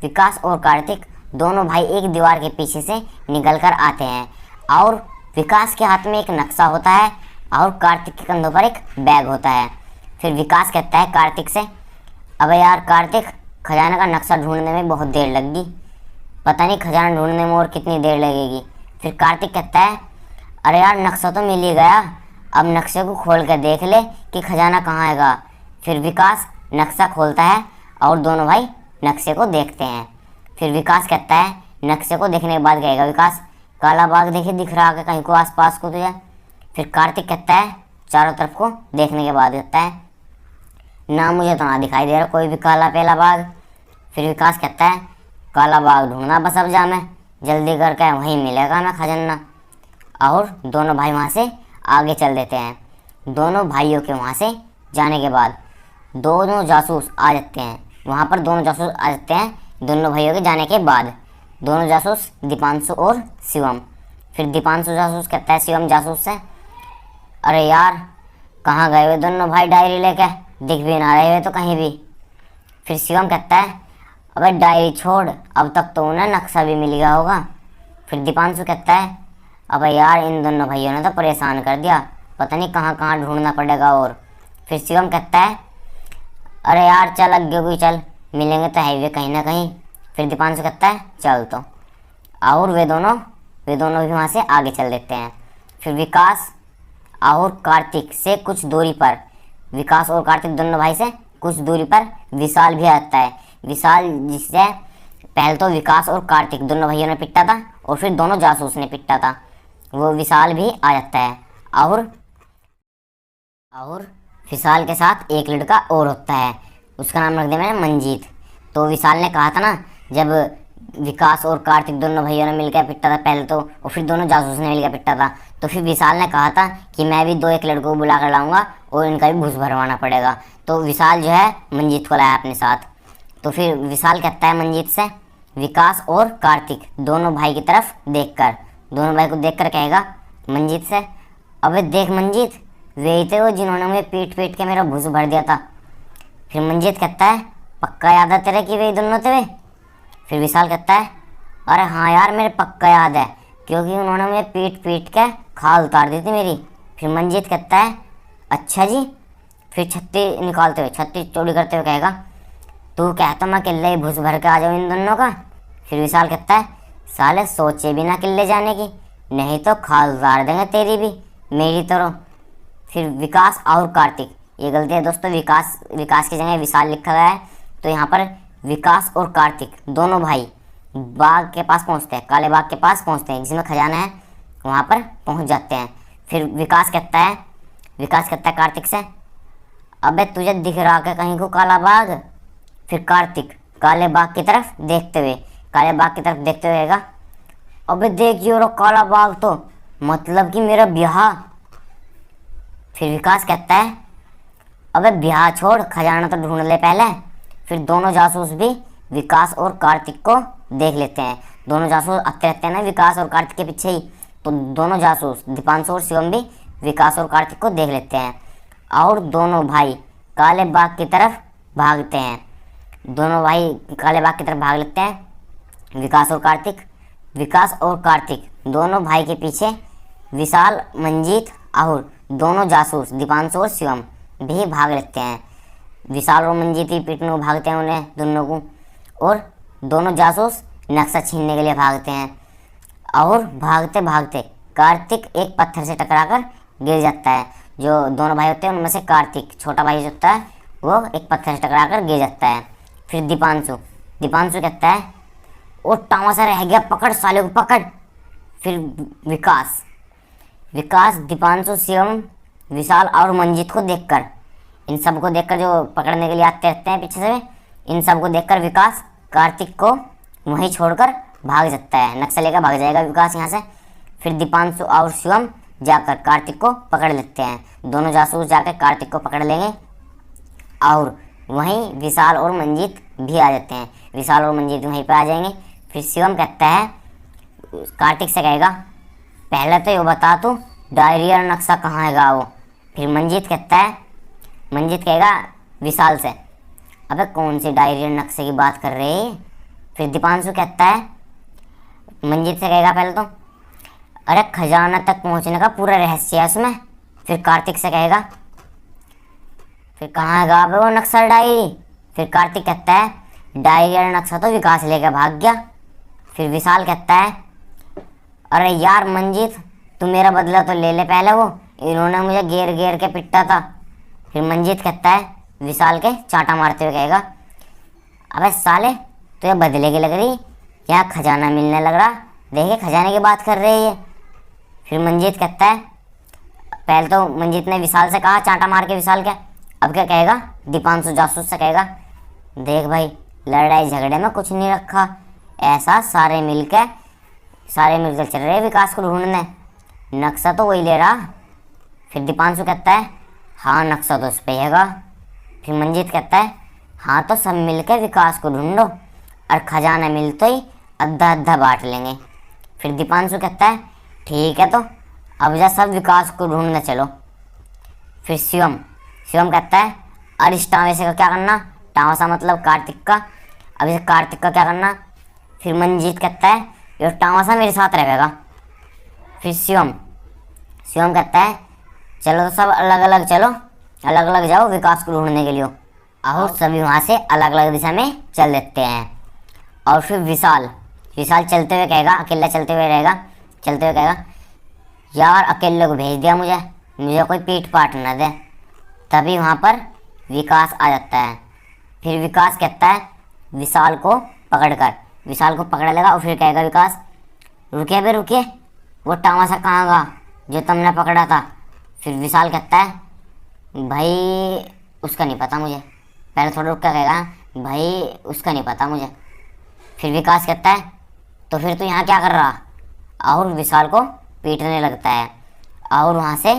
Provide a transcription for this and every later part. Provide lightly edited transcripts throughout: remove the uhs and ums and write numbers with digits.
विकास और कार्तिक दोनों भाई एक दीवार के पीछे से निकल कर आते हैं और विकास के हाथ में एक नक्शा होता है और कार्तिक के कंधों पर एक बैग होता है। फिर विकास कहता है कार्तिक से, अबे यार कार्तिक, खजाना का नक्शा ढूंढने में बहुत देर लग गई, पता नहीं खजाना ढूंढने में और कितनी देर लगेगी। फिर कार्तिक कहता है, अरे यार नक्शा तो मिल ही गया, अब नक्शे को खोल कर देख ले कि खजाना कहाँ आएगा। फिर विकास नक्शा खोलता है और दोनों भाई नक्शे को देखते हैं। फिर विकास कहता है, नक्शे को देखने के बाद कहेगा विकास, काला बाग देखे दिख रहा है कहीं को आसपास को तुझे। फिर कार्तिक कहता है चारों तरफ को देखने के बाद कहता है, ना मुझे तो ना दिखाई दे रहा कोई भी काला पीला बाग। फिर विकास कहता है, काला बाग ढूंढना बस अब जा, मैं जल्दी करके वहीं मिलेगा मैं खजाना। और दोनों भाई वहाँ से आगे चल देते हैं। दोनों भाइयों के वहाँ से जाने के बाद दोनों जासूस आ जाते हैं वहाँ पर। दोनों जासूस आ जाते हैं दोनों भाइयों के जाने के बाद। दोनों जासूस दीपांशु और शिवम। फिर दीपांशु जासूस कहता है शिवम जासूस से, अरे यार कहाँ गए हुए दोनों भाई डायरी लेके, दिख भी ना रहे हुए तो कहीं भी। फिर शिवम कहता है, अबे डायरी छोड़, अब तक तो उन्हें नक्शा भी मिल गया होगा। फिर दीपांशु कहता है, अबे यार इन दोनों भाइयों ने तो परेशान कर दिया, पता नहीं कहाँ कहाँ ढूंढना पड़ेगा। और फिर शिवम कहता है, अरे यार चल अग्गे कोई चल, मिलेंगे तो हाईवे कहीं ना कहीं। फिर दीपांशु कहता है चल तो। और वे दोनों भी वहाँ से आगे चल देते हैं। फिर विकास और कार्तिक से कुछ दूरी पर, विकास और कार्तिक दोनों भाई से कुछ दूरी पर विशाल भी आता है। विशाल जिससे पहले तो विकास और कार्तिक दोनों भाइयों ने पिटा था और फिर दोनों जासूस ने पिटा था, वो विशाल भी आ जाता है। और विशाल के साथ एक लड़का और होता है, उसका नाम रख दिया मैंने मंजीत। तो विशाल ने कहा था ना, जब विकास और कार्तिक दोनों भाइयों ने मिलकर पिटा था पहले तो, और फिर दोनों जासूस ने मिलकर पिटा था, तो फिर विशाल ने कहा था कि मैं भी 2-1 लड़कों को बुला कर लाऊंगा और इनका भी घूस भरवाना पड़ेगा। तो विशाल जो है मंजीत को लाया अपने साथ। तो फिर विशाल कहता है मंजीत से, विकास और कार्तिक दोनों भाई की तरफ देखकर, दोनों भाई को देखकर कहेगा मंजीत से, अबे देख मंजीत, वही थे वो जिन्होंने मुझे पीट पीट के मेरा घूस भर दिया था। फिर मंजीत कहता है, पक्का याद है तेरे कि वही दोनों थे वे? फिर विशाल कहता है, अरे हाँ यार मेरे पक्का याद है, क्योंकि उन्होंने मुझे पीट पीट के खाल उतार दी थी मेरी। फिर मंजीत कहता है, अच्छा जी। फिर छत्ती निकालते हुए, छत्ती चौड़ी करते हुए कहेगा, तू कहता मैं किले ही घूस भर के आ जाऊँ इन दोनों का। फिर विशाल कहता है, साले सोचे भी ना किले जाने की, नहीं तो खाल उतार देंगे तेरी भी मेरी तरह। फिर विकास और कार्तिक, ये गलती है दोस्तों, विकास की जगह विशाल लिखा गया है, तो यहाँ पर विकास और कार्तिक दोनों भाई बाग के पास पहुँचते हैं, काले बाग के पास पहुँचते हैं जिसमें खजाना है, वहाँ पर पहुँच जाते हैं। फिर विकास कहता है कार्तिक से, अबे तुझे दिख रहा है कहीं को काला बाग? फिर कार्तिक काले बाग की तरफ देखते हुए कहेगा, अबे देखिए रो काला बाग, तो मतलब कि मेरा ब्याह। फिर विकास कहता है, अबे ब्याह छोड़, खजाना तो ढूंढ ले पहले। फिर दोनों जासूस भी विकास और कार्तिक को देख लेते हैं। दोनों जासूस आते रहते हैं ना विकास और कार्तिक के पीछे ही, तो दोनों जासूस दीपांशु और शिवम भी विकास और कार्तिक को देख लेते हैं और दोनों भाई काले बाग की तरफ भागते हैं। दोनों भाई काले बाग की तरफ भाग लेते हैं विकास और कार्तिक दोनों भाई के पीछे विशाल, मंजीत और दोनों जासूस दीपांशु और शिवम भी भाग लेते हैं। विशाल और मंजीत ही पीटने को भागते हैं उन्हें दोनों को, और दोनों जासूस नक्शा छीनने के लिए भागते हैं। और भागते भागते कार्तिक एक पत्थर से टकराकर गिर जाता है। जो दोनों भाई होते हैं उनमें से कार्तिक छोटा भाई जो होता है वो एक पत्थर से टकराकर गिर जाता है। फिर दीपांशु कहता है, वो टावा सा रह गया, पकड़ साले को पकड़। फिर विकास दीपांशु, शिवम, विशाल और मंजीत को देखकर, इन सब को देखकर जो पकड़ने के लिए आते रहते हैं पीछे से, इन सब को देखकर विकास कार्तिक को वहीं छोड़कर भाग जाता है, नक्शा लेकर भाग जाएगा विकास यहाँ से। फिर दीपांशु और शिवम जाकर कार्तिक को पकड़ लेते हैं, दोनों जासूस जाकर कार्तिक को पकड़ लेंगे और वहीं विशाल और मंजीत भी आ जाते हैं। विशाल और मंजीत वहीं पर आ जाएंगे। फिर शिवम कहता है, कार्तिक से कहेगा, पहले तो ये बता तू डायरी और नक्शा कहाँ है वो। फिर मंजीत कहेगा विशाल से, अबे कौन सी डायरी और नक्शे की बात कर रहे हैं? फिर दीपांशु कहता है, मंजीत से कहेगा पहले तो, अरे खजाना तक पहुंचने का पूरा रहस्य है उसमें। फिर कार्तिक से कहेगा, फिर कहाँ गा वो नक्सल डायरी। फिर कार्तिक कहता है, डायरी और नक्शा तो विकास लेकर भाग गया। फिर विशाल कहता है, अरे यार मंजीत, तू मेरा बदला तो ले ले पहले, वो इन्होंने मुझे घेर घेर के पिटा था। फिर मंजीत कहता है, विशाल के चांटा मारते हुए कहेगा, अबे साले तुझे बदले की लग रही, यहाँ खजाना मिलने लग रहा, देखे खजाने की बात कर रही है। फिर मंजीत कहता है, पहले तो मंजीत ने विशाल से कहा चांटा मार के विशाल क्या, अब क्या कहेगा, दीपांशु जासूस से कहेगा, देख भाई लड़ाई झगड़े में कुछ नहीं रखा, ऐसा सारे मिलकर चल रहे विकास को ढूंढने, नक्शा तो वही ले रहा। फिर दीपांशु कहता है, हाँ नक्शा तो उस पे हैगा। फिर मंजीत कहता है, हाँ तो सब मिलकर विकास को ढूंढो और खजाना मिलते ही अद्धा अद्धा बांट लेंगे। फिर दीपांशु कहता है, ठीक है तो अब जा सब विकास को ढूंढने चलो। फिर शिवम कहता है, और इस टावसे का क्या करना, टावसा मतलब कार्तिक का, अब इसे कार्तिक का क्या करना। फिर मंजीत कहता है, ये टावसा मेरे साथ रहेगा। फिर शिवम कहता है, चलो तो सब अलग अलग चलो, अलग अलग जाओ विकास को ढूंढने के लिए। और सभी वहाँ से अलग अलग दिशा में चल देते हैं। और फिर विशाल चलते हुए कहेगा, अकेला चलते हुए कहेगा, यार अकेले को भेज दिया मुझे कोई पीठ पाट न दे। तभी वहाँ पर विकास आ जाता है। फिर विकास कहता है, विशाल को पकड़ लेगा और फिर कहेगा विकास, रुकिए वो टामासा कहाँ गया जो तुमने पकड़ा था। फिर विशाल कहता है, भाई उसका नहीं पता मुझे, पहले थोड़ा रुक कर कहेगा, भाई उसका नहीं पता मुझे। फिर विकास कहता है, तो फिर तू यहाँ क्या कर रहा, और विशाल को पीटने लगता है। और वहाँ से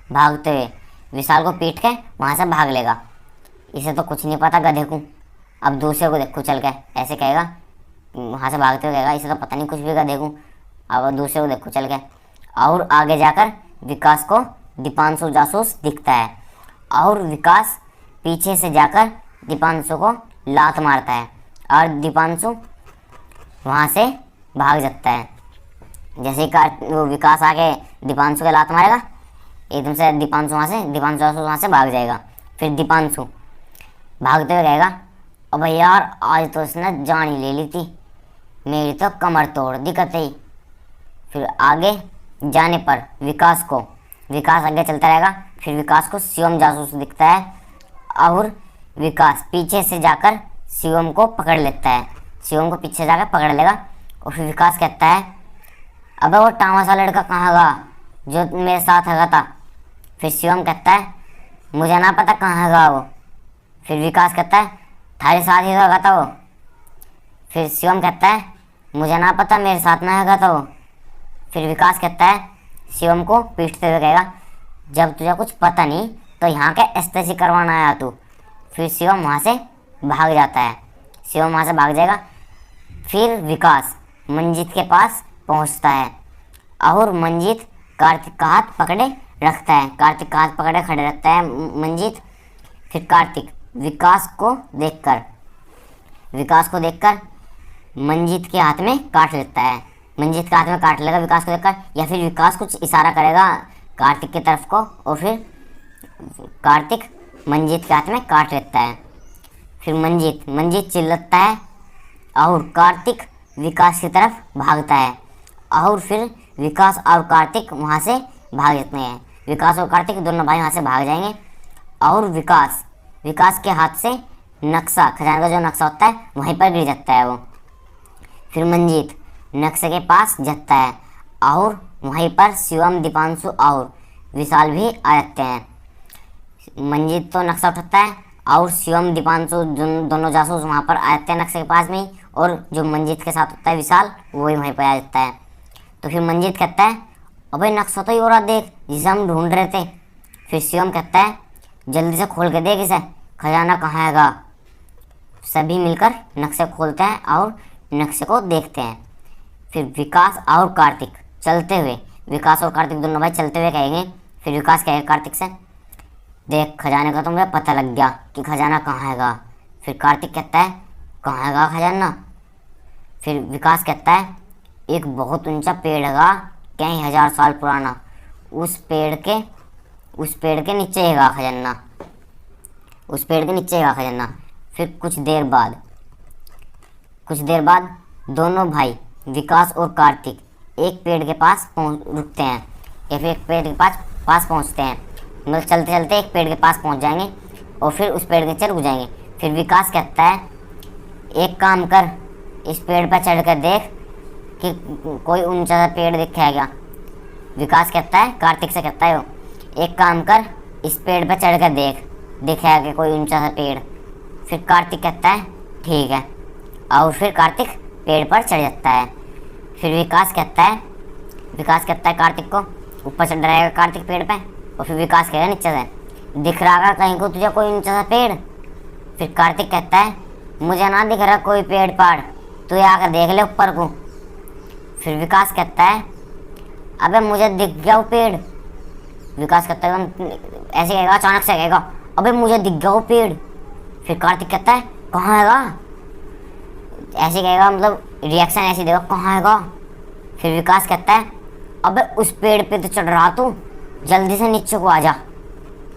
भागते हुए विशाल को पीट के वहाँ से भाग लेगा। इसे तो कुछ नहीं पता गधे को, अब दूसरे को देखो चल के, ऐसे कहेगा, वहाँ से भागते हुए कहेगा, इसे तो पता नहीं कुछ भी गधे को, अब दूसरे को देखो चल के। और आगे जाकर विकास को दीपांशु जासूस दिखता है और विकास पीछे से जाकर दीपांशु को लात मारता है और दीपांशु वहाँ से भाग जाता है। जैसे ही वो विकास आके दीपांशु के लात मारेगा, एकदम से दीपांशु जासूस वहाँ से भाग जाएगा। फिर दीपांशु भागते हुए कहेगा, अब यार आज तो इसने जान ही ले ली थी, मेरी तो कमर तोड़ दी कतई। फिर आगे जाने पर विकास आगे चलता रहेगा। फिर विकास को शिवम जासूस दिखता है और विकास पीछे से जाकर शिवम को पकड़ लेता है, शिवम को पीछे जाकर पकड़ लेगा। और फिर विकास कहता है, अबे वो टामासा लड़का कहाँ गया जो मेरे साथ हैगा था। फिर शिवम कहता है, मुझे ना पता कहाँ हैगा वो। फिर विकास कहता है, थारे साथ ही हैगा था वो। फिर शिवम कहता है, मुझे ना पता मेरे साथ ना हैगा था वो। फिर विकास कहता है, शिवम को पीटते हुए कहेगा, जब तुझे कुछ पता नहीं तो यहाँ के एस्तेसी करवाना आया तू। फिर शिवम वहाँ से भाग जाता है, शिवम वहाँ से भाग जाएगा। फिर विकास मंजीत के पास पहुँचता है और मंजीत कार्तिक का हाथ पकड़े रखता है, कार्तिक का हाथ पकड़े खड़े रखता है मंजीत। फिर कार्तिक विकास को देखकर मंजीत के हाथ में काट लेता है, मंजीत के हाथ में काट लेगा विकास को देखकर, या फिर विकास कुछ इशारा करेगा कार्तिक की तरफ को और फिर कार्तिक मंजीत के हाथ में काट लेता है। फिर मंजीत चिल्लाता है और कार्तिक विकास की तरफ भागता है और फिर विकास और कार्तिक वहाँ से भाग जाते हैं। विकास और कार्तिक दोनों भाई वहाँ से भाग जाएंगे और विकास के हाथ से नक्शा, खजाने का जो नक्शा होता है वहीं पर गिर जाता है वो। फिर मंजीत नक्शे के पास जाता है और वहीं पर शिवम, दीपांशु और विशाल भी आ जाते हैं। मंजीत तो नक्शा उठाता है और शिवम, दीपांशु दोनों जासूस वहाँ पर आ जाते हैं नक्शे के पास में, और जो मंजीत के साथ होता है विशाल, वो ही वहीं पर आ जाता है। तो फिर मंजीत कहता है, अबे नक्शा तो ये हो रहा देख जिसे हम ढूंढ रहे थे। फिर शिवम कहता है, जल्दी से खोल के देख इसे, खजाना कहाँ हैगा। सभी मिलकर नक्शे खोलते हैं और नक्शे को देखते हैं। फिर विकास और कार्तिक दोनों भाई चलते हुए कहेंगे। फिर विकास कहेगा कार्तिक से, देख खजाने का तो मुझे पता लग गया कि खजाना कहाँ हैगा। फिर कार्तिक कहता है, कहाँ हैगा खजाना। फिर विकास कहता है एक बहुत ऊंचा पेड़ हैगा, कई 1000 साल पुराना, उस पेड़ के नीचे हैगा खजाना, उस पेड़ के नीचे हैगा खजाना। फिर कुछ देर बाद दोनों भाई विकास और कार्तिक एक पेड़ के पास रुकते हैं, या फिर एक पेड़ के पास पहुंचते हैं। मतलब चलते चलते एक पेड़ के पास पहुंच जाएंगे और फिर उस पेड़ के नीचे रुक जाएंगे। फिर विकास कहता है एक काम कर, इस पेड़ पर चढ़ कर देख कि कोई ऊंचा सा पेड़ दिखा है क्या। विकास कहता है, कार्तिक से कहता है वो, एक काम कर, इस पेड़ पर चढ़ कर देख, दिखा है कि कोई ऊंचा सा पेड़। फिर कार्तिक कहता है ठीक है, और फिर कार्तिक पेड़ पर चढ़ जाता है। फिर विकास कहता है कार्तिक को, ऊपर चढ़ रहेगा कार्तिक पेड़ पे, और फिर विकास कहेगा नीचे से, दिख रहा है कहीं को तुझे कोई ऊंचा सा पेड़। फिर कार्तिक कहता है मुझे ना दिख रहा कोई पेड़ पहाड़, तू आकर देख ले ऊपर को। फिर विकास कहता है अबे मुझे दिख गया वो पेड़। विकास कहता है ऐसे कहेगा, अचानक से कहेगा अबे मुझे दिख गया वो पेड़। फिर कार्तिक कहता है कहाँ हैगा, ऐसे कहेगा, मतलब रिएक्शन ऐसे देगा, कहाँ हैगा। फिर विकास कहता है अबे उस पेड़ पे तो चढ़ रहा तू, जल्दी से नीचे को आ जा,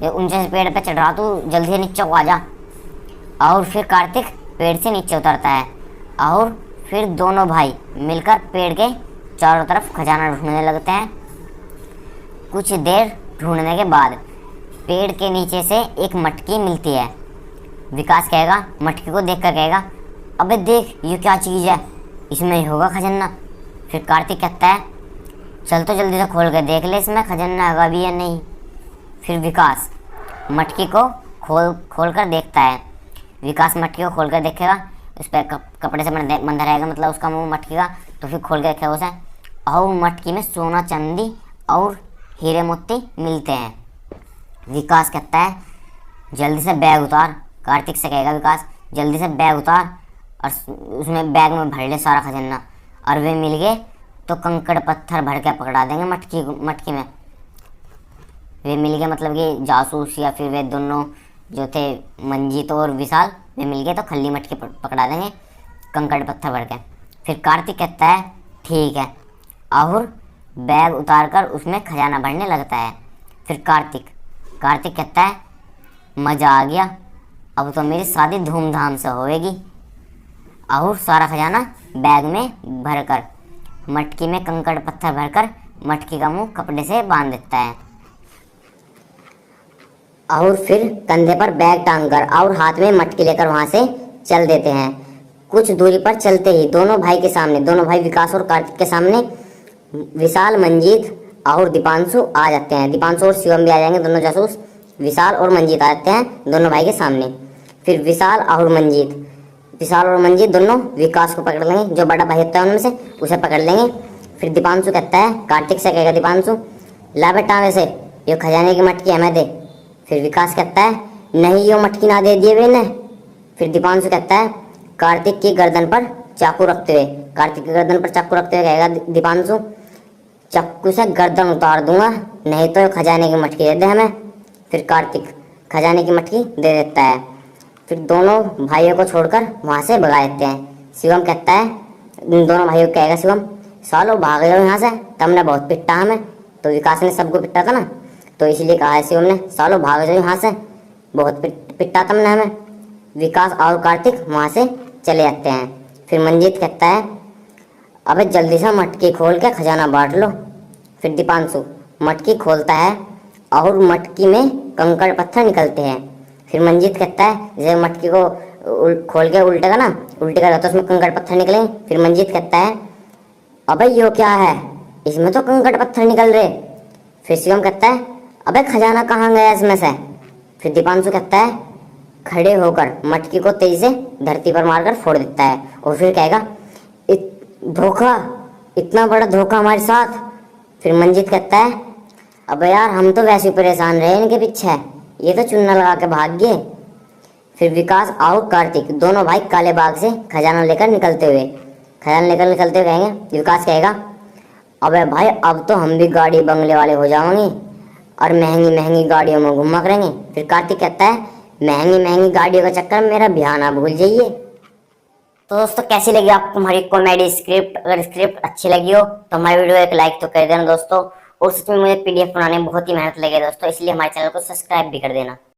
ये ऊंचे से पेड़ पे चढ़ रहा तू, जल्दी से नीचे को आ जा। और फिर कार्तिक पेड़ से नीचे उतरता है, और फिर दोनों भाई मिलकर पेड़ के चारों तरफ खजाना ढूंढने लगते हैं। कुछ देर ढूंढने के बाद पेड़ के नीचे से एक मटकी मिलती है। विकास कहेगा, मटकी को देखकर कहेगा अबे देख ये क्या चीज़ है, इसमें ही होगा खजाना। फिर कार्तिक कहता है चल तो जल्दी से खोल कर देख ले इसमें खजाना होगा भी या नहीं। फिर विकास मटकी को खोल कर देखता है। विकास मटकी को खोल कर देखेगा, उस पर कपड़े से बंधा रहेगा, मतलब उसका मुंह मटकी का। तो फिर खोल कर देखेगा उसे, और मटकी में सोना चांदी और हीरे मोती मिलते हैं। विकास कहता है जल्दी से बैग उतार। कार्तिक से कहेगा विकास जल्दी से बैग उतार और उसमें बैग में भर ले सारा खजाना, और वे मिल गए तो कंकड़ पत्थर भर के पकड़ा देंगे मटकी में। वे मिल गए मतलब कि जासूस या फिर वे दोनों जो थे मंजीत और विशाल, वे मिल गए तो खली मटकी पकड़ा देंगे कंकड़ पत्थर भर के। फिर कार्तिक कहता है ठीक है, और बैग उतार कर उसमें खजाना भरने लगता है। फिर कार्तिक कहता है मज़ा आ गया, अब तो मेरी शादी धूमधाम से होएगी। और सारा खजाना बैग में भरकर मटकी में कंकड़ पत्थर भरकर मटकी का मुंह कपड़े से बांध देता है, और फिर कंधे पर बैग टांगकर और हाथ में मटकी लेकर वहां से चल देते हैं। कुछ दूरी पर चलते ही दोनों भाई विकास और कार्तिक के सामने विशाल, मंजीत और दीपांशु आ जाते हैं। दीपांशु और शिवम भी आ जाएंगे, दोनों जासूस। विशाल और मंजीत आ जाते हैं दोनों भाई के सामने। फिर विशाल और मंजीत दोनों विकास को पकड़ लेंगे, जो बड़ा भाई होता है उनमें से, उसे पकड़ लेंगे। फिर दीपांशु कहता है, कार्तिक से कहेगा दीपांशु ला बेटा वैसे ये खजाने की मटकी हमें दे। फिर विकास कहता है नहीं ये मटकी ना दे दिए मैंने। फिर दीपांशु कहता है कार्तिक की गर्दन पर चाकू रखते हुए कहेगा दीपांशु चाकू से गर्दन उतार दूंगा, नहीं तो खजाने की मटकी दे दे हमें। फिर कार्तिक खजाने की मटकी दे देता है। फिर दोनों भाइयों को छोड़कर वहाँ से भगा देते हैं। शिवम कहता है, दोनों भाइयों को कहेगा शिवम सालो भाग जाओ यहाँ से, तुमने बहुत पिटा हमें। तो विकास ने सबको पिटा था ना, तो इसलिए कहा है शिवम ने सालो भाग जाओ यहाँ से, बहुत पिटा तुमने हमें। विकास और कार्तिक वहाँ से चले जाते हैं। फिर मंजीत कहता है अबे जल्दी से मटकी खोल के खजाना बांट लो। फिर दीपांशु मटकी खोलता है और मटकी में कंकड़ पत्थर निकलते हैं। फिर मंजीत कहता है जैसे मटकी को खोल के उल्टेगा ना, उल्टे करेगा तो उसमें कंकड़ पत्थर निकलेंगे। फिर मंजीत कहता है अबे यो क्या है, इसमें तो कंकड़ पत्थर निकल रहे। फिर शिवम कहता है अबे खजाना कहाँ गया इसमें से। फिर दीपांशु कहता है खड़े होकर मटकी को तेजी से धरती पर मारकर फोड़ देता है, और फिर कहेगा धोखा, इतना बड़ा धोखा हमारे साथ। फिर मंजीत कहता है अबे यार हम तो वैसे ही परेशान रहे इनके पीछे, ये तो चुन्ना लगा के भाग गए। फिर विकास और कार्तिक दोनों भाई काले बाग से खजाना लेकर निकलते हुए कहेंगे, विकास कहेगा अबे भाई अब तो हम भी गाड़ी बंगले वाले हो जाएंगे और महंगी महंगी गाड़ियों में घूमा करेंगे। फिर कार्तिक कहता है महंगी महंगी गाड़ियों का चक्कर में मेरा ब्याह ना भूल जाइए। तो दोस्तों कैसी लगी आपको हमारी कॉमेडी स्क्रिप्ट? अगर स्क्रिप्ट अच्छी लगी हो तो हमारी वीडियो एक लाइक तो कर देना दोस्तों। और सच में मुझे पीडीएफ बनाने में बहुत ही मेहनत लगी है दोस्तों, इसलिए हमारे चैनल को सब्सक्राइब भी कर देना।